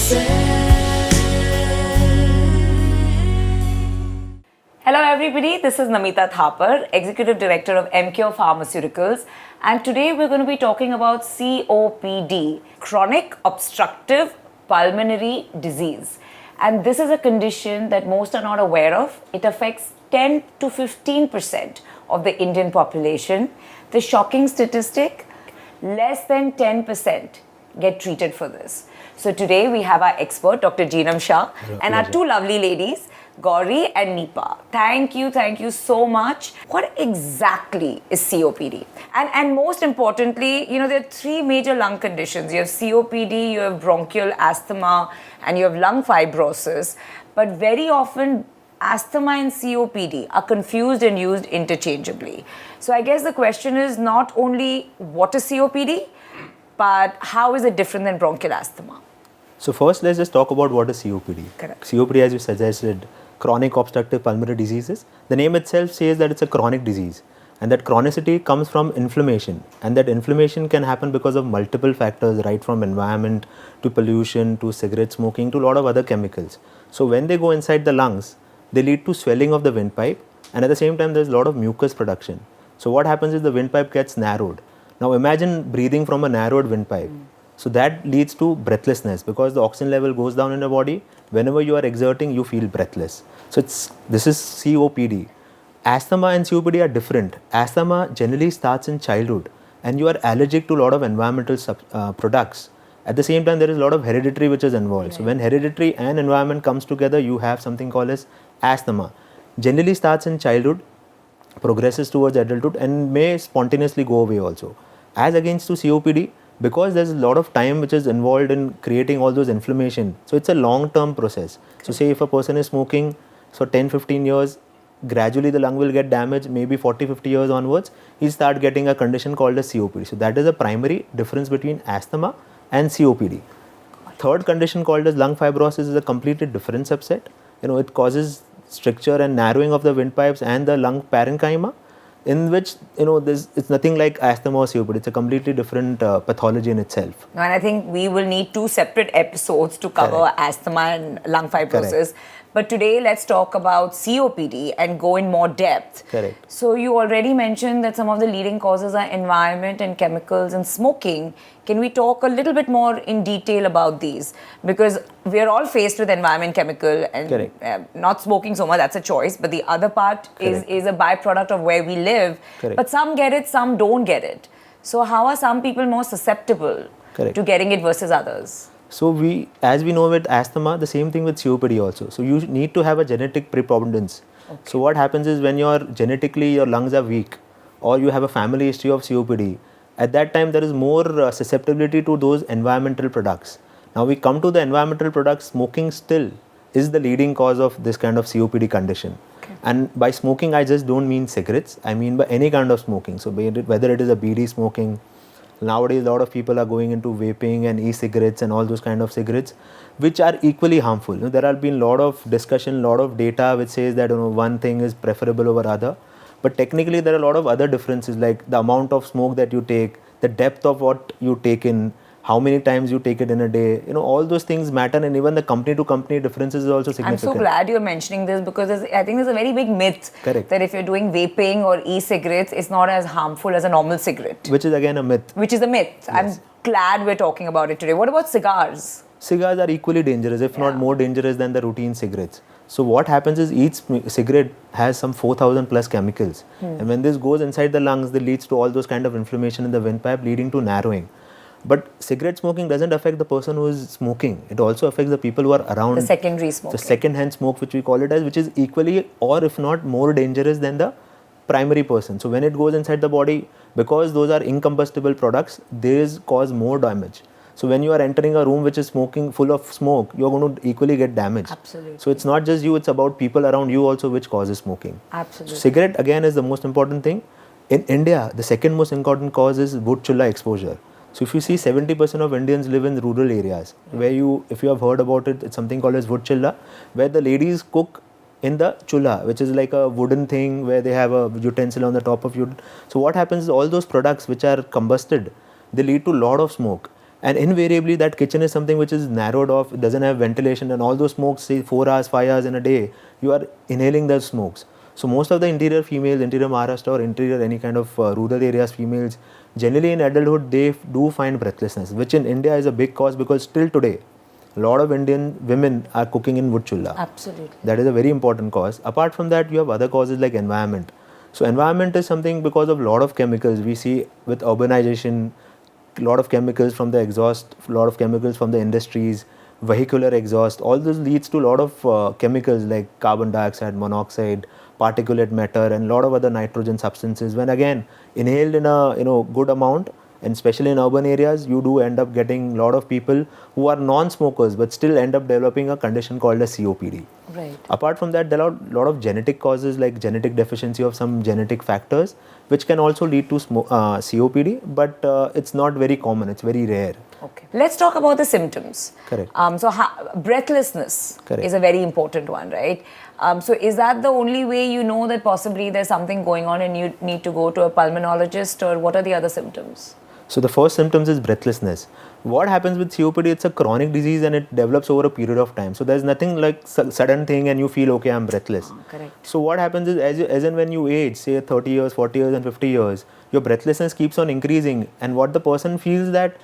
Hello everybody, this is Namita Thapar, Executive Director of Emcure Pharmaceuticals, and today we're going to be talking about COPD, Chronic Obstructive Pulmonary Disease. And this is a condition that most are not aware of. It affects 10 to 15% of the Indian population. The shocking statistic, less than 10% get treated for this. So today we have our expert, Dr. Jeenam Shah, and our two lovely ladies, Gauri and Nepa. Thank you so much. What exactly is COPD? And most importantly, there are three major lung conditions. You have COPD, you have bronchial asthma, and you have lung fibrosis. But very often, asthma and COPD are confused and used interchangeably. So I guess the question is not only what is COPD, but how is it different than bronchial asthma? So first, let's just talk about what is COPD. Correct. COPD, as you suggested, chronic obstructive pulmonary diseases. The name itself says that it's a chronic disease, and that chronicity comes from inflammation, and that inflammation can happen because of multiple factors, right from environment to pollution to cigarette smoking to a lot of other chemicals. So when they go inside the lungs, they lead to swelling of the windpipe, and at the same time there's a lot of mucus production. So what happens is the windpipe gets narrowed. Now imagine breathing from a narrowed windpipe. So that leads to breathlessness because the oxygen level goes down in the body. Whenever you are exerting, you feel breathless. So this is COPD. Asthma and COPD are different. Asthma generally starts in childhood, and you are allergic to a lot of environmental products. At the same time, there is a lot of hereditary which is involved. Right. So when hereditary and environment comes together, you have something called as asthma. Generally starts in childhood, progresses towards adulthood, and may spontaneously go away also. As against to COPD, because there's a lot of time which is involved in creating all those inflammation. So it's a long-term process. So say if a person is smoking for 10-15 years, gradually the lung will get damaged, maybe 40-50 years onwards, he'll start getting a condition called as COPD. So that is a primary difference between asthma and COPD. Third condition called as lung fibrosis is a completely different subset. It causes stricture and narrowing of the windpipes and the lung parenchyma, in which, it's nothing like asthma or COPD. It's a completely different pathology in itself. And I think we will need two separate episodes to cover Correct. asthma and lung fibrosis. Correct. But today, let's talk about COPD and go in more depth. Correct. So you already mentioned that some of the leading causes are environment and chemicals and smoking. Can we talk a little bit more in detail about these? Because we're all faced with environment, chemical, and not smoking so much, that's a choice. But the other part is a byproduct of where we live. Correct. But some get it, some don't get it. So how are some people more susceptible to getting it versus others? So as we know with asthma, the same thing with COPD also. So you need to have a genetic preponderance. Okay. So what happens is when genetically your lungs are weak, or you have a family history of COPD, at that time there is more susceptibility to those environmental products. Now we come to the environmental products, smoking still is the leading cause of this kind of COPD condition. Okay. And by smoking, I just don't mean cigarettes, I mean by any kind of smoking. So whether it is a BD smoking, nowadays a lot of people are going into vaping and e-cigarettes and all those kind of cigarettes, which are equally harmful. There have been a lot of discussion, a lot of data which says that one thing is preferable over other. But technically there are a lot of other differences, like the amount of smoke that you take, the depth of what you take in, how many times you take it in a day, all those things matter, and even the company to company differences is also significant. I'm so glad you're mentioning this because I think there's a very big myth that if you're doing vaping or e-cigarettes, it's not as harmful as a normal cigarette. Which is again a myth. Which is a myth. Yes. I'm glad we're talking about it today. What about cigars? Cigars are equally dangerous, if not more dangerous than the routine cigarettes. So what happens is each cigarette has some 4,000 plus chemicals. And when this goes inside the lungs, it leads to all those kind of inflammation in the windpipe, leading to narrowing. But cigarette smoking doesn't affect the person who is smoking. It also affects the people who are around. The secondary smoking. The second-hand smoke, which we call it as, which is equally or if not more dangerous than the primary person. So when it goes inside the body, because those are incombustible products, they cause more damage. So when you are entering a room which is smoking full of smoke, you are going to equally get damaged. Absolutely. So it's not just you, it's about people around you also which causes smoking. Absolutely. So cigarette again is the most important thing. In India, the second most important cause is wood chulha exposure. So if you see 70% of Indians live in rural areas where if you have heard about it, it's something called as wood chulha, where the ladies cook in the chulha, which is like a wooden thing where they have a utensil on the top of you. So what happens is all those products which are combusted, they lead to a lot of smoke. And invariably that kitchen is something which is narrowed off, it doesn't have ventilation, and all those smokes, say 4 hours, 5 hours in a day, you are inhaling those smokes. So most of the interior females, interior Maharashtra or interior any kind of rural areas females, generally in adulthood they do find breathlessness, which in India is a big cause, because still today a lot of Indian women are cooking in wood chulla. Absolutely. That is a very important cause. Apart from that, you have other causes like environment. So environment is something because of a lot of chemicals we see with urbanization, a lot of chemicals from the exhaust, a lot of chemicals from the industries, vehicular exhaust. All this leads to a lot of chemicals like carbon dioxide, monoxide, particulate matter, and a lot of other nitrogen substances. When again inhaled in a good amount, and especially in urban areas, you do end up getting a lot of people who are non-smokers but still end up developing a condition called as COPD. Right. Apart from that, there are a lot of genetic causes like genetic deficiency of some genetic factors, which can also lead to COPD, but it's not very common, it's very rare. Okay. Let's talk about the symptoms. Correct. Breathlessness Correct. is a very important one, right? So is that the only way you know that possibly there's something going on and you need to go to a pulmonologist, or what are the other symptoms? So the first symptoms is breathlessness. What happens with COPD, it's a chronic disease and it develops over a period of time. So there's nothing like sudden thing and you feel, okay, I'm breathless. Correct. So what happens is as and when you age, say 30 years, 40 years and 50 years, your breathlessness keeps on increasing, and what the person feels that,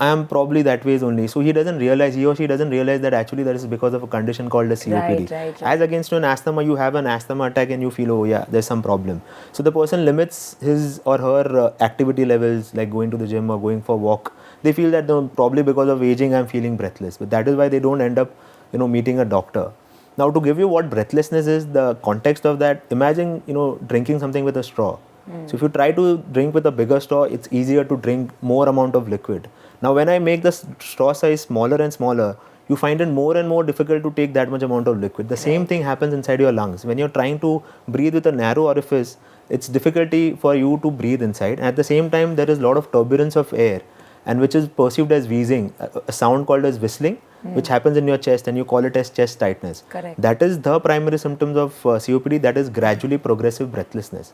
I am probably that way only. So he or she doesn't realize that actually that is because of a condition called a COPD. Right. As against to an asthma, you have an asthma attack and you feel, oh yeah, there's some problem. So the person limits his or her activity levels, like going to the gym or going for a walk. They feel that probably because of aging I'm feeling breathless. But that is why they don't end up, meeting a doctor. Now to give you what breathlessness is, the context of that, imagine, drinking something with a straw. So if you try to drink with a bigger straw, it's easier to drink more amount of liquid. Now when I make the straw size smaller and smaller, you find it more and more difficult to take that much amount of liquid. The same thing happens inside your lungs. When you're trying to breathe with a narrow orifice, it's difficulty for you to breathe inside. And at the same time, there is a lot of turbulence of air, and which is perceived as wheezing, a sound called as whistling, which happens in your chest, and you call it as chest tightness. Correct. That is the primary symptoms of COPD, that is gradually progressive breathlessness.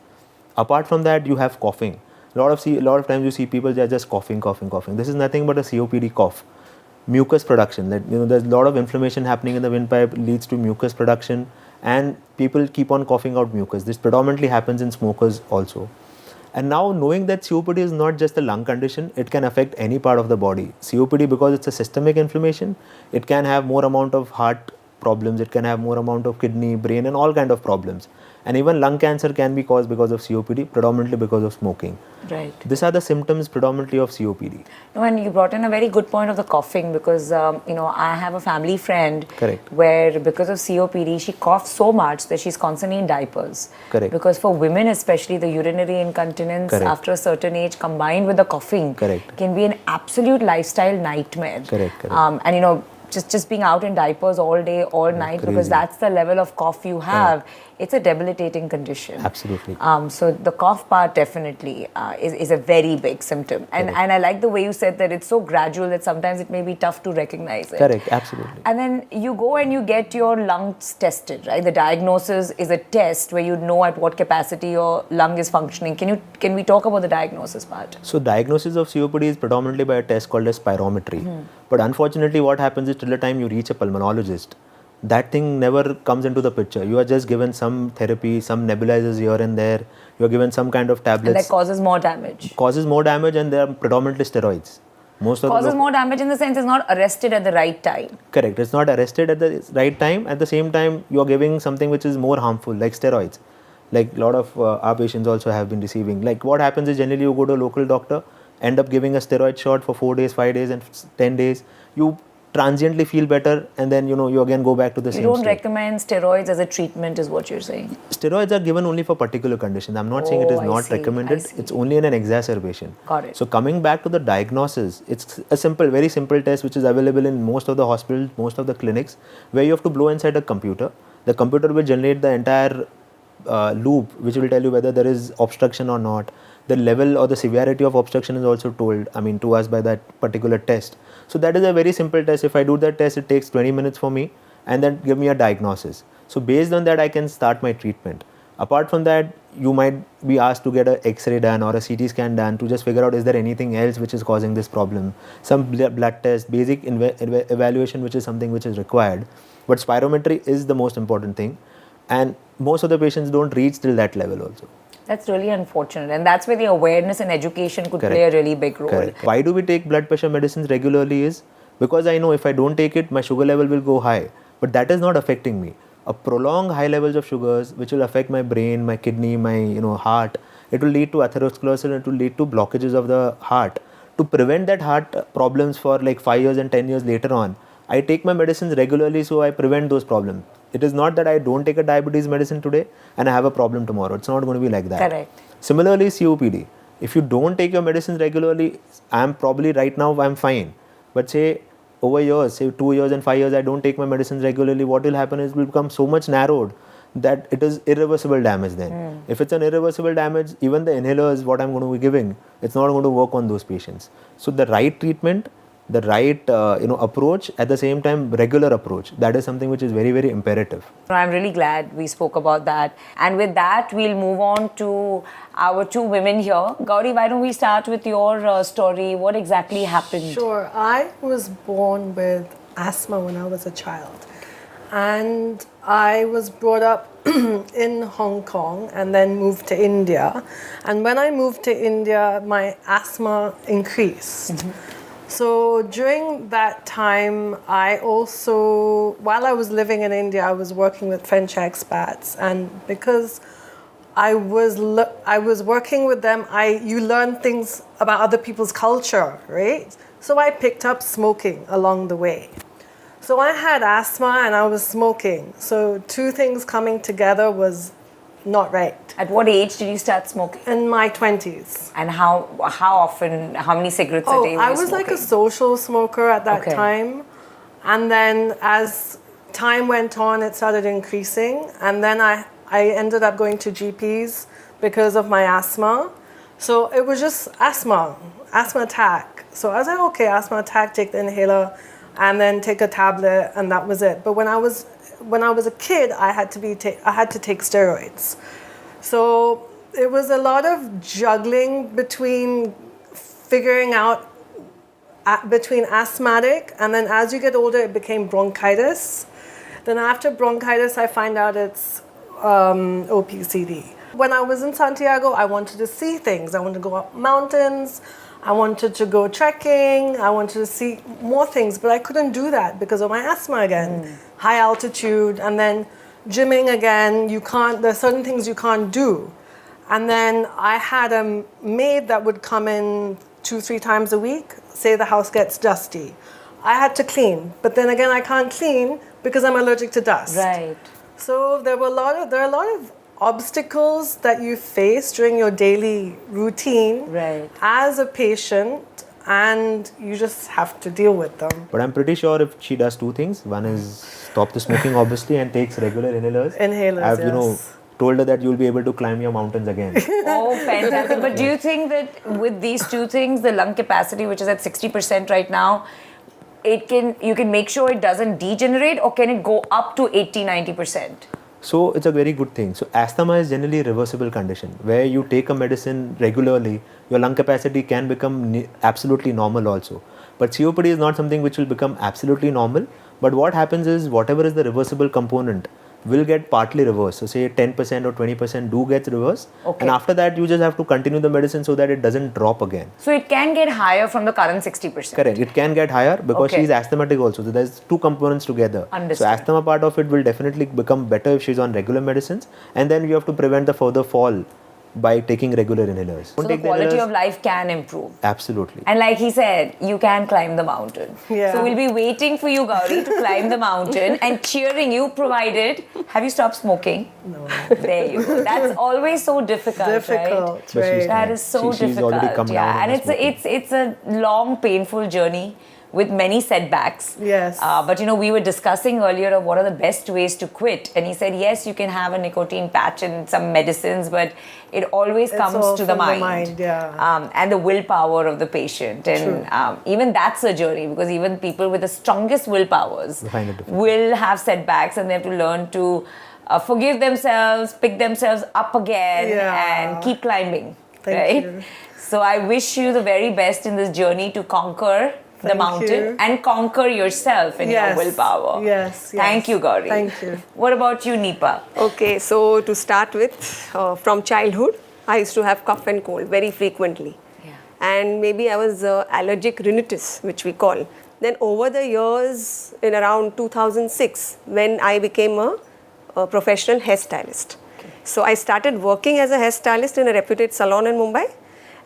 Apart from that, you have coughing. A lot of times you see people, they are just coughing. This is nothing but a COPD cough. Mucus production, that there's a lot of inflammation happening in the windpipe, leads to mucus production, and people keep on coughing out mucus. This predominantly happens in smokers also. And now knowing that COPD is not just a lung condition, it can affect any part of the body. COPD, because it's a systemic inflammation, it can have more amount of heart problems, it can have more amount of kidney, brain, and all kind of problems. And even lung cancer can be caused because of COPD, predominantly because of smoking. Right. These are the symptoms predominantly of COPD. No, and you brought in a very good point of the coughing, because I have a family friend. Correct. Where because of COPD she coughs so much that she's constantly in diapers. Correct. Because for women especially, the urinary incontinence Correct. after a certain age combined with the coughing Correct. can be an absolute lifestyle nightmare. Correct. And just being out in diapers all day, all night, crazy. because that's the level of cough you have. It's a debilitating condition. Absolutely. So the cough part definitely is a very big symptom. And I like the way you said that it's so gradual that sometimes it may be tough to recognize it. Correct, absolutely. And then you go and you get your lungs tested, right? The diagnosis is a test where you know at what capacity your lung is functioning. Can we talk about the diagnosis part? So diagnosis of COPD is predominantly by a test called as spirometry. But unfortunately what happens is till the time you reach a pulmonologist, that thing never comes into the picture. You are just given some therapy, some nebulizers here and there. You are given some kind of tablets. And that causes more damage. Causes more damage, and they are predominantly steroids. Causes more damage in the sense it's not arrested at the right time. Correct. It's not arrested at the right time. At the same time, you are giving something which is more harmful, like steroids. Like a lot of our patients also have been receiving. Like what happens is generally you go to a local doctor, end up giving a steroid shot for 4 days, 5 days and 10 days. You transiently feel better, and then you again go back to the same You don't state. recommend steroids as a treatment is what you're saying. Steroids are given only for particular conditions. I'm not saying it is I not see, recommended. I see. It's only in an exacerbation. Got it. So coming back to the diagnosis, it's a very simple test which is available in most of the hospitals, most of the clinics, where you have to blow inside a computer. The computer will generate the entire loop which will tell you whether there is obstruction or not. The level or the severity of obstruction is also told, to us by that particular test. So that is a very simple test. If I do that test, it takes 20 minutes for me, and then give me a diagnosis. So based on that, I can start my treatment. Apart from that, you might be asked to get a X-ray done or a CT scan done to just figure out is there anything else which is causing this problem. Some blood test, basic evaluation, which is something which is required. But spirometry is the most important thing, and most of the patients don't reach till that level also. That's really unfortunate, and that's where the awareness and education could play a really big role. Correct. Why do we take blood pressure medicines regularly is because I know if I don't take it, my sugar level will go high, but that is not affecting me. A prolonged high levels of sugars, which will affect my brain, my kidney, my heart, it will lead to atherosclerosis and it will lead to blockages of the heart. To prevent that heart problems for like 5 years and 10 years later on, I take my medicines regularly so I prevent those problems. It is not that I don't take a diabetes medicine today and I have a problem tomorrow. It's not going to be like that. Correct. Similarly, COPD. If you don't take your medicines regularly, I'm probably right now I'm fine. But say over years, say 2 years and 5 years, I don't take my medicines regularly, what will happen is it will become so much narrowed that it is irreversible damage then. If it's an irreversible damage, even the inhalers, what I'm going to be giving, it's not going to work on those patients. So the right treatment, the right approach, at the same time regular approach, that is something which is very, very imperative. I'm really glad we spoke about that. And with that, we'll move on to our two women here. Gauri, why don't we start with your story? What exactly happened? Sure. I was born with asthma when I was a child. And I was brought up in Hong Kong and then moved to India. And when I moved to India, my asthma increased. So during that time, I also, while I was living in India, I was working with French expats, and because I was working with them, you learn things about other people's culture, right? So I picked up smoking along the way. So I had asthma and I was smoking. So two things coming together was not right. At what age did you start smoking? In my 20s. And how often, how many cigarettes a day were you I was smoking? like a social smoker at that time. And then as time went on, it started increasing. And then I ended up going to GPs because of my asthma. So it was just asthma attack. So I was like, okay, asthma attack, take the inhaler and then take a tablet, and that was it. But when I was a kid, I had to take steroids. So it was a lot of juggling between figuring out between asthmatic, and then as you get older, it became bronchitis. Then after bronchitis, I find out it's OPCD. When I was in Santiago, I wanted to see things. I wanted to go up mountains. I wanted to go trekking. I wanted to see more things, but I couldn't do that because of my asthma again. High altitude, and then gymming again. There's certain things you can't do. And then I had a maid that would come in 2-3 times a week. Say the house gets dusty. I had to clean, but then again, I can't clean because I'm allergic to dust. Right. So there are a lot of obstacles that you face during your daily routine as a patient, and you just have to deal with them. But I'm pretty sure if she does two things, one is stop the smoking obviously and takes regular inhalers. I've told her that you'll be able to climb your mountains again. Oh, fantastic. But do you think that with these two things, the lung capacity, which is at 60% right now, you can make sure it doesn't degenerate, or can it go up to 80-90%? So it's a very good thing. So asthma is generally a reversible condition where you take a medicine regularly, your lung capacity can become absolutely normal also. But COPD is not something which will become absolutely normal. But what happens is whatever is the reversible component will get partly reversed. So say 10% or 20% do get reversed. And after that, you just have to continue the medicine so that it doesn't drop again. So it can get higher from the current 60%? Correct. It can get higher because she is asthmatic also. So there's two components together. Understood. So asthma part of it will definitely become better if she's on regular medicines. And then you have to prevent the further fall by taking regular inhalers. So the quality of life can improve. Absolutely. And like he said, you can climb the mountain. Yeah. So we'll be waiting for you, Gauri, to climb the mountain and cheering you, provided, have you stopped smoking? No. There you go. That's always so difficult, right? That is so difficult. She's already come down and it's a long, painful journey with many setbacks. Yes. But we were discussing earlier of what are the best ways to quit. And he said, yes, you can have a nicotine patch and some medicines, but it always comes to the mind. And the willpower of the patient. And even that's a journey, because even people with the strongest willpowers will have setbacks, and they have to learn to forgive themselves, pick themselves up again, Yeah. and keep climbing. Thank right? you. So I wish you the very best in this journey to conquer the Thank mountain you. and conquer yourself and your willpower. Yes. Thank you, Gauri. Thank you. What about you, Nepa? Okay, so to start with, from childhood, I used to have cough and cold very frequently. Yeah. And maybe I was allergic rhinitis, which we call. Then over the years, in around 2006, when I became a professional hairstylist. So I started working as a hairstylist in a reputed salon in Mumbai.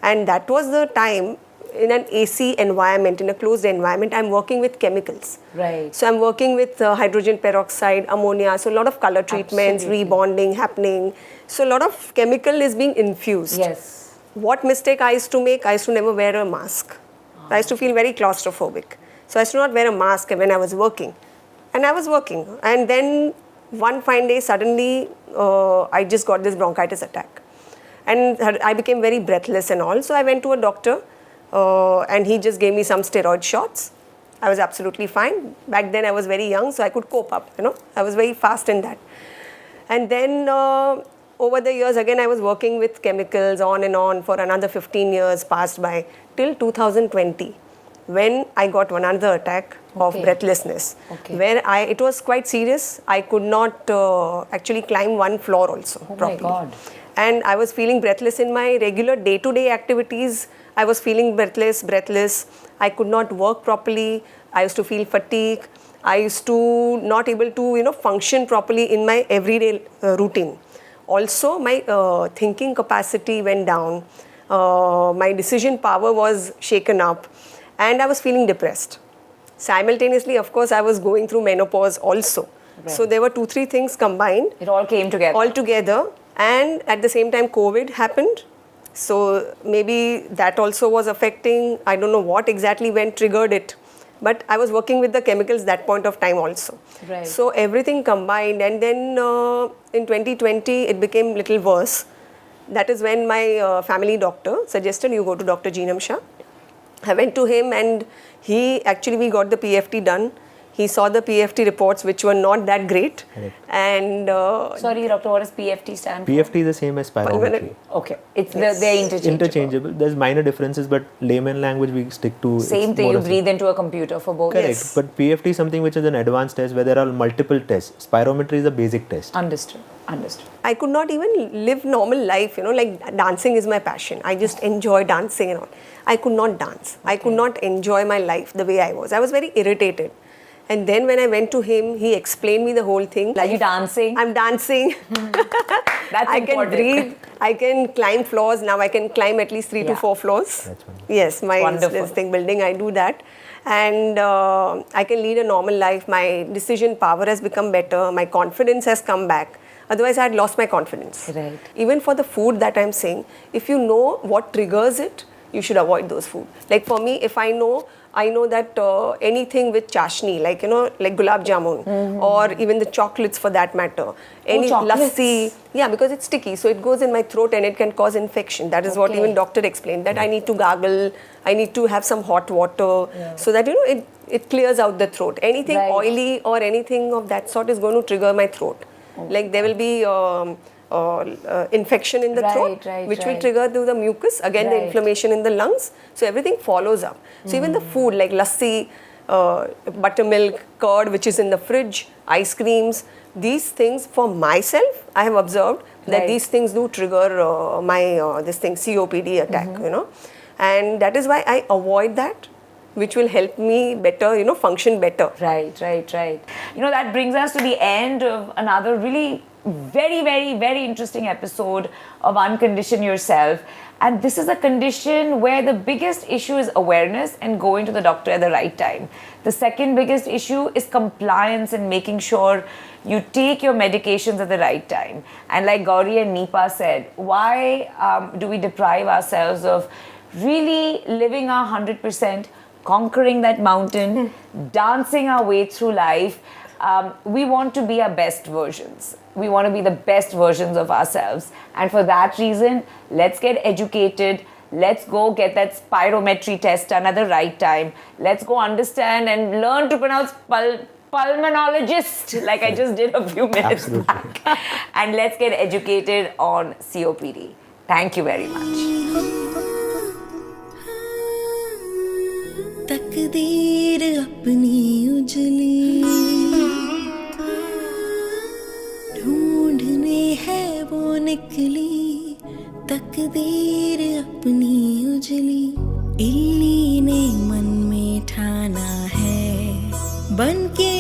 And that was the time in an AC environment, in a closed environment, I'm working with chemicals. Right. So I'm working with hydrogen peroxide, ammonia, so a lot of color treatments, Absolutely. rebonding happening. So a lot of chemical is being infused. Yes. What mistake I used to make, I used to never wear a mask. I used to feel very claustrophobic. So I used to not wear a mask when I was working. And I was working. And then one fine day, suddenly, I just got this bronchitis attack. And I became very breathless and all. So I went to a doctor and he just gave me some steroid shots. I was absolutely fine. Back then I was very young, so I could cope up, I was very fast in that. And then over the years, again, I was working with chemicals on and on for another 15 years passed by till 2020, when I got one another attack of breathlessness, where it was quite serious. I could not actually climb one floor also properly. My God. And I was feeling breathless in my regular day-to-day activities. I was feeling breathless. I could not work properly. I used to feel fatigue. I used to not able to, function properly in my everyday routine. Also, my thinking capacity went down. My decision power was shaken up. And I was feeling depressed. Simultaneously, of course, I was going through menopause also. Right. So there were 2-3 things combined. It all came together. All together. And at the same time, COVID happened. So maybe that also was affecting. I don't know what exactly triggered it. But I was working with the chemicals that point of time also. Right. So everything combined. And then in 2020, it became a little worse. That is when my family doctor suggested you go to Dr. Jeenam Shah. I went to him and we got the PFT done. He saw the PFT reports, which were not that great. Correct. And Sorry, doctor, what does PFT stand for? PFT is the same as spirometry. Okay, they're interchangeable. Interchangeable. There's minor differences, but layman language we stick to. Same thing, you breathe into a computer for both. Correct. Yes. But PFT is something which is an advanced test where there are multiple tests. Spirometry is a basic test. Understood. I could not even live normal life, like dancing is my passion. I just enjoy dancing and all. I could not dance. Okay. I could not enjoy my life the way I was. I was very irritated. And then when I went to him, he explained me the whole thing. Are you dancing? I'm dancing. That's I important. can breathe. I can climb floors. Now I can climb at least 3 to 4 floors. That's wonderful. Yes, my Wonderful. building, I do that. And I can lead a normal life. My decision power has become better. My confidence has come back. Otherwise, I had lost my confidence. Right. Even for the food that I'm saying, if you know what triggers it, you should avoid those food. Like for me, if I know that anything with chashni, like gulab jamun, or even the chocolates for that matter, any lassi, because it's sticky, so it goes in my throat and it can cause infection. That is what even doctor explained, that I need to gargle, I need to have some hot water, so that it clears out the throat. Anything oily or anything of that sort is going to trigger my throat. Like there will be infection in the throat, which will trigger through the mucus, again the inflammation in the lungs. So everything follows up. So even the food like lassi, buttermilk, curd, which is in the fridge, ice creams, these things for myself, I have observed that these things do trigger my COPD attack, and that is why I avoid that, which will help me better, function better. Right. That brings us to the end of another really very, very, very interesting episode of Uncondition Yourself. And this is a condition where the biggest issue is awareness and going to the doctor at the right time. The second biggest issue is compliance and making sure you take your medications at the right time. And like Gauri and Nepa said, why do we deprive ourselves of really living our 100%, conquering that mountain, dancing our way through life? We want to be our best versions. We want to be the best versions of ourselves. And for that reason, let's get educated. Let's go get that spirometry test done at the right time. Let's go understand and learn to pronounce pulmonologist, like I just did a few minutes Absolutely. back. And let's get educated on COPD. Thank you very much. तकदीर अपनी उजली ढूंढने है वो निकली तकदीर अपनी उजली इल्ली ने मन में ठाना है बन के